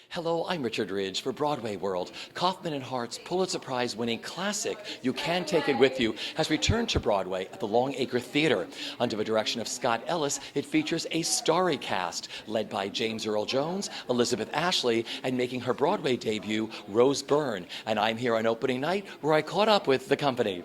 Hello, I'm Richard Ridge for BroadwayWorld. Kaufman and Hart's Pulitzer Prize-winning classic, You Can Take It With You, has returned to Broadway at the Longacre Theatre. Under the direction of Scott Ellis, it features a starry cast, led by James Earl Jones, Elizabeth Ashley, and making her Broadway debut, Rose Byrne. And I'm here on opening night, where I caught up with the company.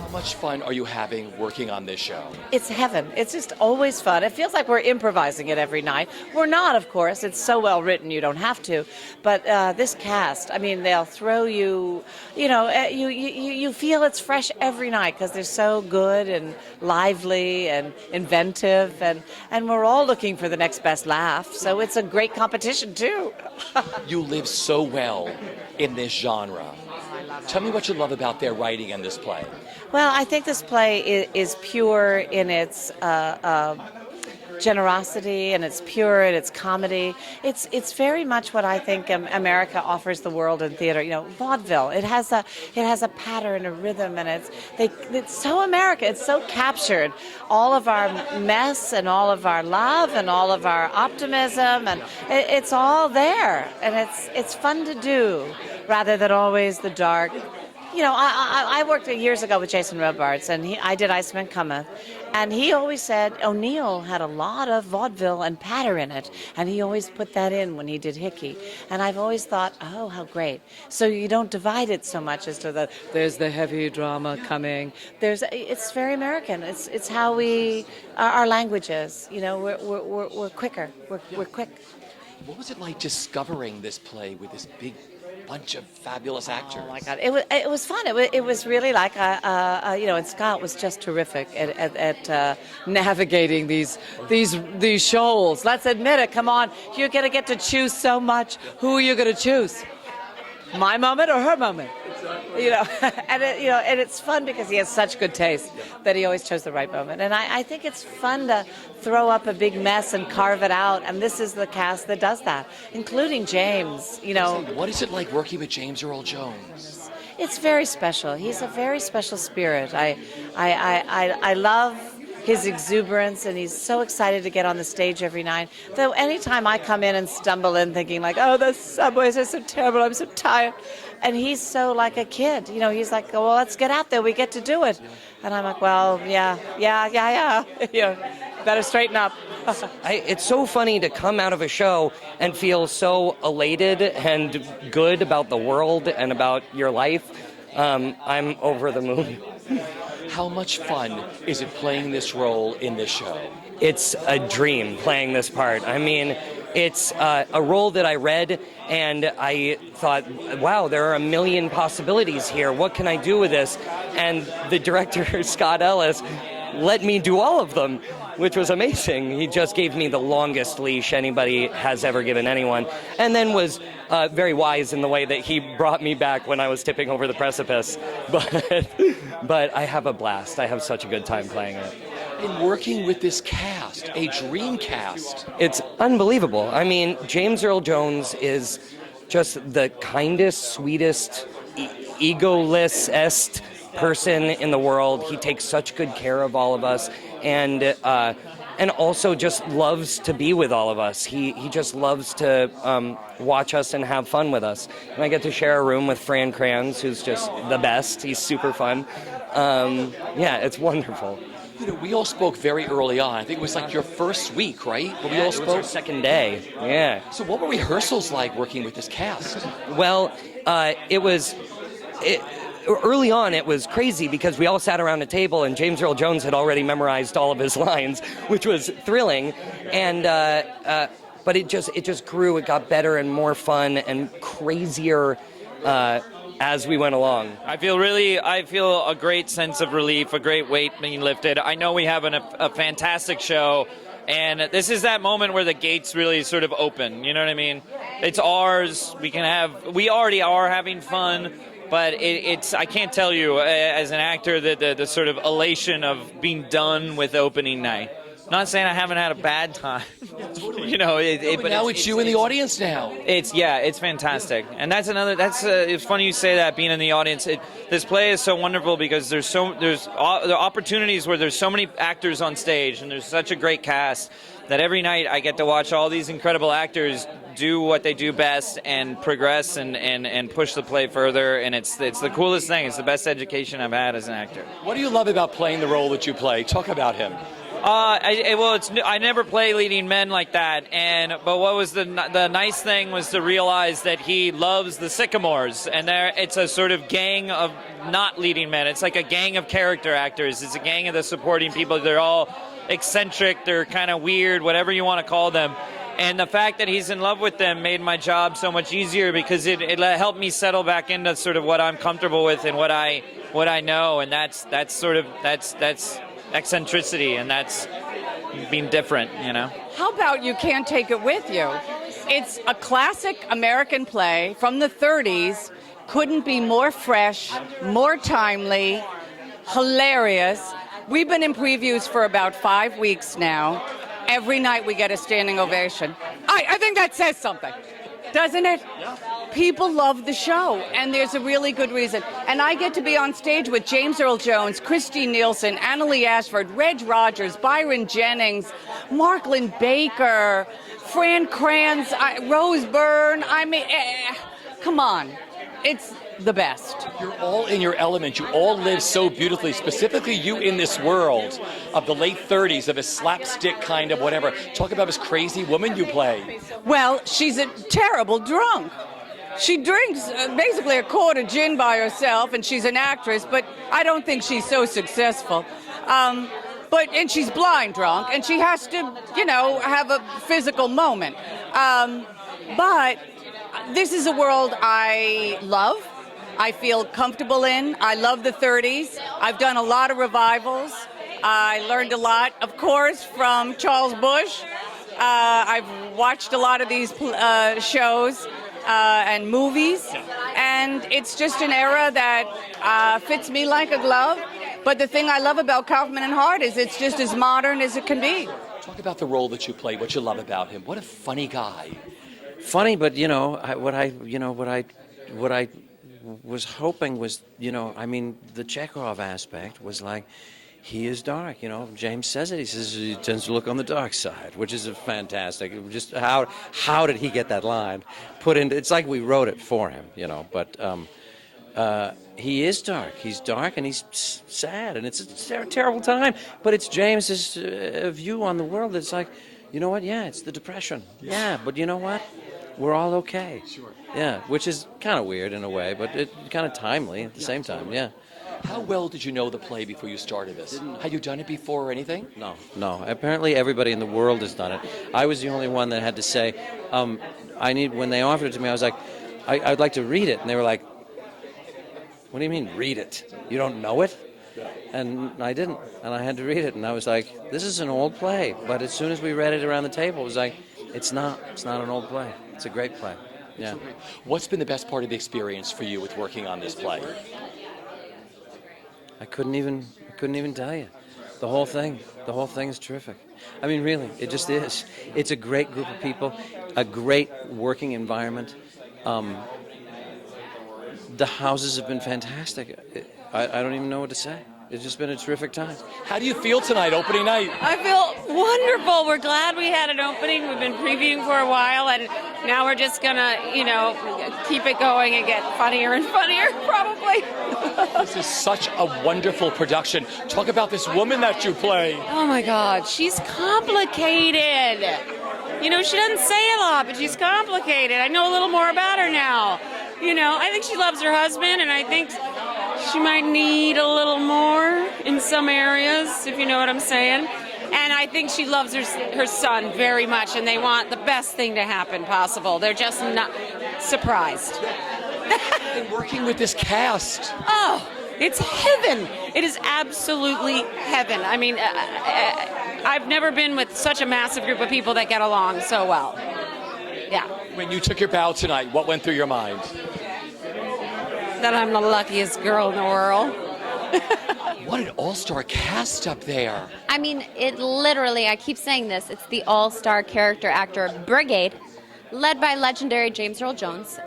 How much fun are you having working on this show? It's heaven. It's just always fun. It feels like we're improvising it every night. We're not, of course. It's so well written you don't have to. But this cast, I mean, they'll throw you, you feel it's fresh every night because they're so good and lively and inventive. And we're all looking for the next best laugh. So it's a great competition, too. You live so well in this genre. Tell me what you love about their writing in this play. Well, I think this play is pure in its generosity, and it's pure in its comedy. It's very much what I think America offers the world in theater. You know, vaudeville. It has a pattern, a rhythm, and it's so America. It's so captured. All of our mess and all of our love and all of our optimism, and it's all there, and it's fun to do rather than always the dark. You know, I worked years ago with Jason Robards, and I did Iceman Cometh, and he always said O'Neill had a lot of vaudeville and patter in it, and he always put that in when he did Hickey. And I've always thought, oh, how great. So you don't divide it so much as to there's the heavy drama coming. It's very American. It's how our language is. You know, we're quicker. We're quick. What was it like discovering this play with this big bunch of fabulous actors? Oh my God, it was fun. It was really like and Scott was just terrific at navigating these shoals. Let's admit it. Come on, you're gonna get to choose so much. Who are you gonna choose? My moment or her moment? You know, and it's fun because he has such good taste that he always chose the right moment. And I think it's fun to throw up a big mess and carve it out. And this is the cast that does that, including James. You know, what is it like working with James Earl Jones? It's very special. He's a very special spirit. I love his exuberance, and he's so excited to get on the stage every night. Though anytime I come in and stumble in thinking like, oh, the subways are so terrible, I'm so tired. And he's so like a kid. You know, he's like, well, let's get out there, we get to do it. And I'm like, well, yeah. You know, better straighten up. It's so funny to come out of a show and feel so elated and good about the world and about your life. I'm over the moon. How much fun is it playing this role in this show? It's a dream playing this part. I mean, it's a role that I read and I thought, wow, there are a million possibilities here. What can I do with this? And the director, Scott Ellis, let me do all of them, which was amazing. He just gave me the longest leash anybody has ever given anyone, and then was very wise in the way that he brought me back when I was tipping over the precipice. But I have a blast. I have such a good time playing it. And working with this cast, a dream cast. It's unbelievable. I mean, James Earl Jones is just the kindest, sweetest, egoless-est person in the world. He takes such good care of all of us, and also just loves to be with all of us. He just loves to watch us and have fun with us. And I get to share a room with Fran Kranz, who's just the best. He's super fun. Yeah, it's wonderful. You know, we all spoke very early on. I think it was like your first week, right? We all spoke. It was our second day. Yeah. So what were rehearsals like working with this cast? Well, early on, it was crazy because we all sat around a table and James Earl Jones had already memorized all of his lines, which was thrilling. And but it just grew. It got better and more fun and crazier as we went along. I feel a great sense of relief, a great weight being lifted. I know we have a fantastic show, and this is that moment where the gates really sort of open. You know what I mean? It's ours. We already are having fun, but it's I can't tell you as an actor the sort of elation of being done with opening night. Not saying I haven't had a bad time, you know. But now it's you in the audience now. It's fantastic, and it's funny you say that. Being in the audience, this play is so wonderful because there are opportunities where there's so many actors on stage, and there's such a great cast that every night I get to watch all these incredible actors do what they do best and progress and push the play further, and it's the coolest thing. It's the best education I've had as an actor. What do you love about playing the role that you play? Talk about him. I never play leading men like that, but what was the nice thing was to realize that he loves the Sycamores, and it's a sort of gang of not leading men. It's like a gang of character actors. It's a gang of the supporting people. They're all eccentric. They're kind of weird, whatever you want to call them. And the fact that he's in love with them made my job so much easier because it helped me settle back into sort of what I'm comfortable with and what I know, and that's eccentricity, and that's being different, you know. How about You Can't Take It With You? It's a classic American play from the 30s. Couldn't be more fresh, more timely, hilarious. We've been in previews for about 5 weeks now. Every night we get a standing ovation. I think that says something, doesn't it? Yeah. People love the show, and there's a really good reason. And I get to be on stage with James Earl Jones, Christine Nielsen, Annalee Ashford, Reg Rogers, Byron Jennings, Marklyn Baker, Fran Kranz, Rose Byrne. I mean, come on. It's the best. You're all in your element. You all live so beautifully, specifically you in this world of the late 30s, of a slapstick kind of whatever. Talk about this crazy woman you play. Well, she's a terrible drunk. She drinks basically a quart of gin by herself, and she's an actress, but I don't think she's so successful. And she's blind drunk, and she has to, have a physical moment. But this is a world I love. I feel comfortable in. I love the 30s. I've done a lot of revivals. I learned a lot, of course, from Charles Busch. I've watched a lot of these shows and movies, and it's just an era that fits me like a glove. But the thing I love about Kaufman and Hart is it's just as modern as it can be. Talk about the role that you play, what you love about him. What a funny guy. Funny, but what I was hoping was, the Chekhov aspect was like, he is dark, James says it. He says he tends to look on the dark side, which is a fantastic. Just how did he get that line put in? It's like we wrote it for him, But he is dark. He's dark and he's sad, and it's a terrible time. But it's James's view on the world. It's like, you know what? Yeah, it's the Depression. Yeah, but you know what? We're all okay. Sure. Yeah, which is kind of weird in a way, but it kind of timely at the same time. Yeah. How well did you know the play before you started this? Had you done it before or anything? No. Apparently everybody in the world has done it. I was the only one that had to say, when they offered it to me, I was like, I'd like to read it. And they were like, what do you mean, read it? You don't know it? Yeah. And I didn't. And I had to read it. And I was like, this is an old play. But as soon as we read it around the table, it was like, it's not an old play. It's a great play. Yeah. What's been the best part of the experience for you with working on this play? I couldn't even tell you. The whole thing is terrific. I mean, really, it just is. It's a great group of people, a great working environment. The houses have been fantastic. I don't even know what to say. It's just been a terrific time. How do you feel tonight, opening night? I feel wonderful. We're glad we had an opening. We've been previewing for a while, and now we're just going to, keep it going and get funnier and funnier, probably. This is such a wonderful production. Talk about this woman that you play. Oh, my God. She's complicated. She doesn't say a lot, but she's complicated. I know a little more about her now. I think she loves her husband, and I think she might need a little more in some areas, if you know what I'm saying. And I think she loves her son very much, and they want the best thing to happen possible. They're just not surprised. And working with this cast. Oh, it's heaven. It is absolutely heaven. I mean, I've never been with such a massive group of people that get along so well. Yeah. When you took your bow tonight, what went through your mind? That I'm the luckiest girl in the world. What an all-star cast up there. I mean, it literally, I keep saying this, it's the all-star character actor brigade, led by legendary James Earl Jones.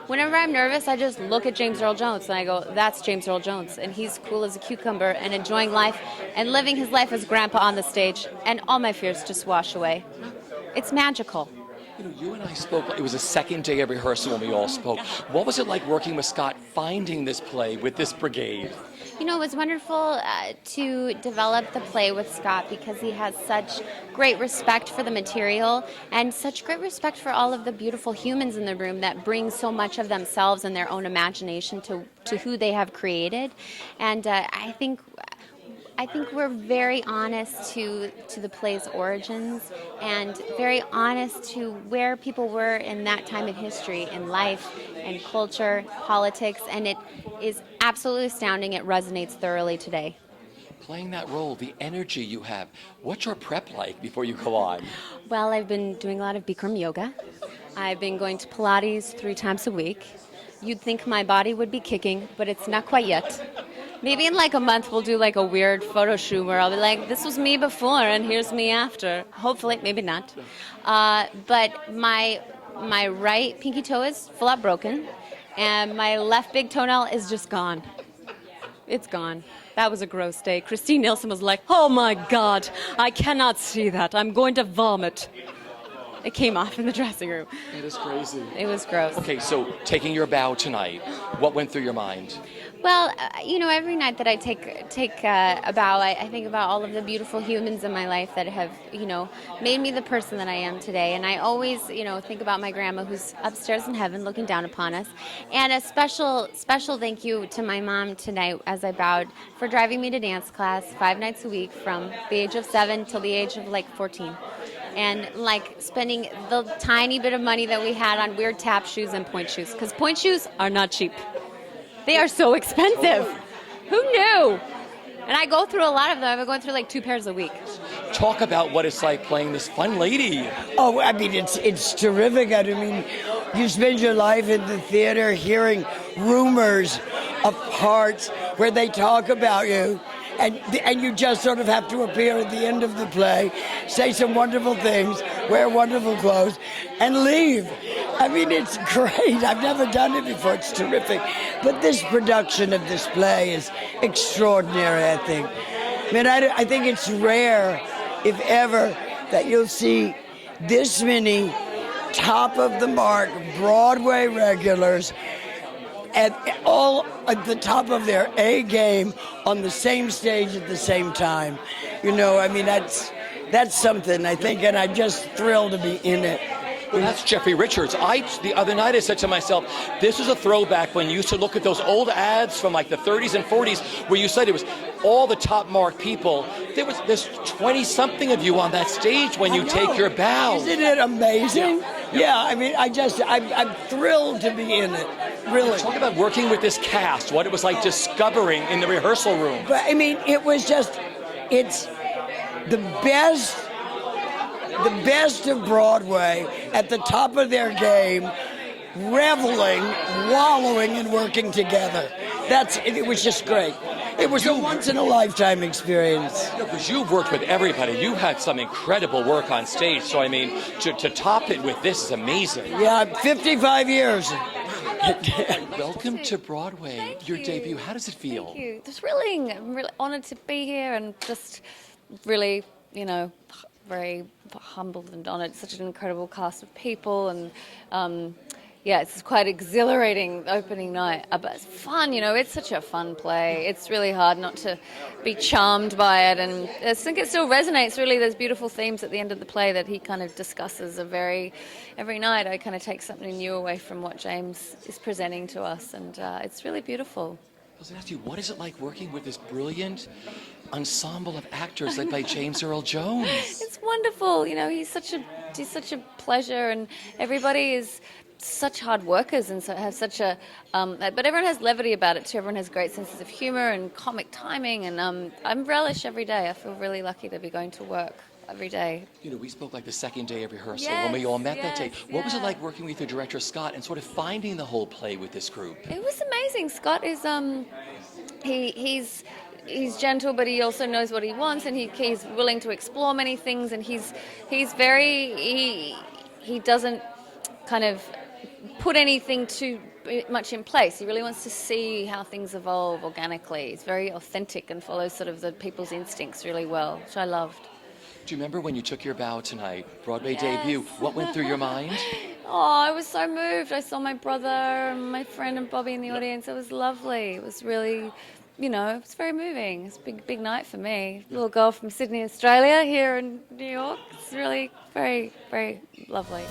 Whenever I'm nervous, I just look at James Earl Jones and I go, that's James Earl Jones. And he's cool as a cucumber and enjoying life and living his life as grandpa on the stage. And all my fears just wash away. It's magical. You know, you and I spoke, it was the second day of rehearsal when we all spoke. What was it like working with Scott, finding this play with this brigade? You know, it was wonderful to develop the play with Scott because he has such great respect for the material and such great respect for all of the beautiful humans in the room that bring so much of themselves and their own imagination to who they have created. And I think we're very honest to the play's origins and very honest to where people were in that time in history, in life, and culture, politics, and it is absolutely astounding. It resonates thoroughly today. Playing that role, the energy you have, what's your prep like before you go on? Well, I've been doing a lot of Bikram yoga. I've been going to Pilates 3 times a week. You'd think my body would be kicking, but it's not quite yet. Maybe in like a month we'll do like a weird photo shoot where I'll be like, this was me before and here's me after. Hopefully, maybe not. But my right pinky toe is full out broken and my left big toenail is just gone. It's gone. That was a gross day. Christine Nielsen was like, oh my God, I cannot see that. I'm going to vomit. It came off in the dressing room. That is crazy. It was gross. Okay, so taking your bow tonight, what went through your mind? Well, you know, every night that I take a bow, I think about all of the beautiful humans in my life that have, you know, made me the person that I am today. And I always, you know, think about my grandma who's upstairs in heaven looking down upon us. And a special thank you to my mom tonight as I bowed for driving me to dance class 5 nights a week from the age of 7 till the age of like 14. And like spending the tiny bit of money that we had on weird tap shoes and point shoes, because point shoes are not cheap. They are so expensive. Who knew? And I go through a lot of them. I've been going through like 2 pairs a week. Talk about what it's like playing this fun lady. Oh, I mean, it's terrific. I mean, you spend your life in the theater hearing rumors of parts where they talk about you. And you just sort of have to appear at the end of the play, say some wonderful things, wear wonderful clothes, and leave. I mean, it's great. I've never done it before. It's terrific. But this production of this play is extraordinary, I think. I mean, I think it's rare, if ever, that you'll see this many top-of-the-mark Broadway regulars all at the top of their A game on the same stage at the same time. You know, I mean, that's something, I think, and I'm just thrilled to be in it. Well, that's Jeffrey Richards. The other night I said to myself, this is a throwback when you used to look at those old ads from like the 30s and 40s where you said it was all the top marked people. There's 20-something of you on that stage when you take your bow. Isn't it amazing? Yeah, I mean, I'm thrilled to be in it, really. Talk about working with this cast, what it was like discovering in the rehearsal room. But, I mean, it's the best of Broadway at the top of their game, reveling, wallowing, and working together. It was just great. It was a once-in-a-lifetime experience. Because you've worked with everybody. You had some incredible work on stage. So, I mean, to top it with this is amazing. Yeah, 55 years. Welcome to Broadway, your debut. How does it feel? Thank you. I'm really honored to be here and just really, you know, very humbled and honored. Such an incredible cast of people and yeah, it's quite exhilarating opening night, but it's fun, you know, it's such a fun play. It's really hard not to be charmed by it, and I think it still resonates, really. There's beautiful themes at the end of the play that he kind of discusses every night. I kind of take something new away from what James is presenting to us, and it's really beautiful. I was going to ask you, what is it like working with this brilliant ensemble of actors led by James Earl Jones? It's wonderful, you know, he's such a pleasure, and everybody is such hard workers and so have such a but everyone has levity about it too. Everyone has great senses of humor and comic timing, and I'm relish every day. I feel really lucky to be going to work every day. You know, we spoke like the second day of rehearsal Yes, when we all met that yes, day. What was it yeah. like working with your director Scott and sort of finding the whole play with this group? It was amazing. Scott is he's gentle, but he also knows what he wants, and he's willing to explore many things, and he doesn't kind of put anything too much in place. He really wants to see how things evolve organically. He's very authentic and follows sort of the people's instincts really well, which I loved. Do you remember when you took your bow tonight, Broadway Yes. debut? What went through your mind? Oh, I was so moved. I saw my brother and my friend and Bobby in the audience. It was lovely. It was really, it's very moving. It's a big night for me. Little girl from Sydney, Australia, here in New York. It's really very, very lovely.